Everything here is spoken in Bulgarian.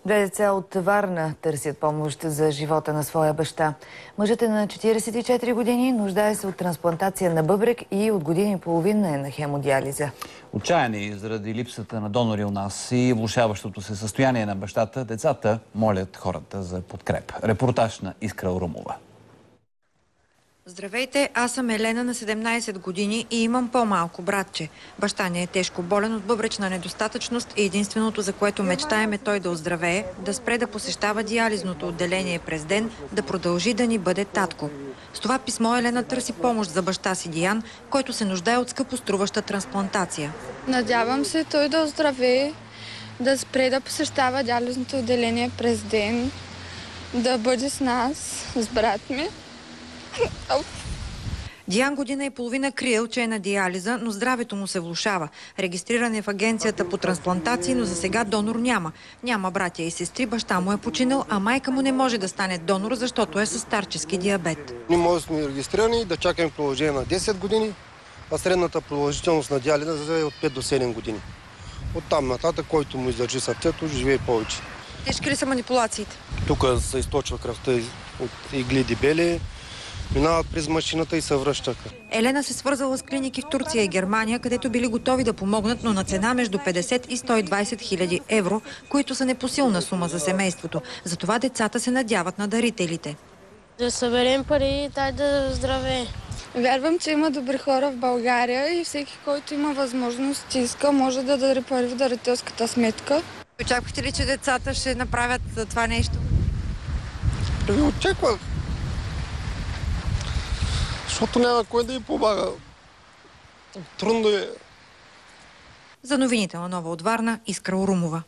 Две деца от Варна търсят помощ за живота на своя баща. Мъжът е на 44 години, нуждае се от трансплантация на бъбрек и от година и половина е на хемодиализа. Отчаяни заради липсата на донори у нас и влошаващото се състояние на бащата, децата молят хората за подкреп. Репортаж на Искра Орумова. Здравейте, аз съм Елена на 17 години и имам по-малко братче. Баща ни е тежко болен от бъбречна недостатъчност и единственото, за което мечтаем, е той да оздравее, да спре да посещава диализното отделение през ден, да продължи да ни бъде татко. С това писмо Елена търси помощ за баща си Диан, който се нуждае от скъпоструваща трансплантация. Надявам се той да оздравее, да спре да посещава диализното отделение през ден, да бъде с нас, с брат ми. Диан година и половина криел, че е на диализа, но здравето му се влошава. Регистриран е в агенцията по трансплантации, но за сега донор няма. Няма братя и сестри, баща му е починал, а майка му не може да стане донор, защото е със старчески диабет. Ние може да сме регистрирани, да чакаме продължение на 10 години, а средната продължителност на диализа е от 5 до 7 години. Оттам нататък, който му издържи сърцето, живее повече. Тежки ли са манипулациите? Тук се източва кръвта от игли дебели, минават през машината и се връщат. Елена се свързала с клиники в Турция и Германия, където били готови да помогнат, но на цена между 50 и 120 хиляди евро, които са непосилна сума за семейството. Затова децата се надяват на дарителите. Да съберем пари и дай да здравее. Вярвам, че има добри хора в България и всеки, който има възможност и иска, може да даде пари в дарителската сметка. Очаквахте ли, че децата ще направят това нещо? Очаквах. Защото няма кой да й помага. Трудно е. За новините на Нова от Варна, Искра Орумова.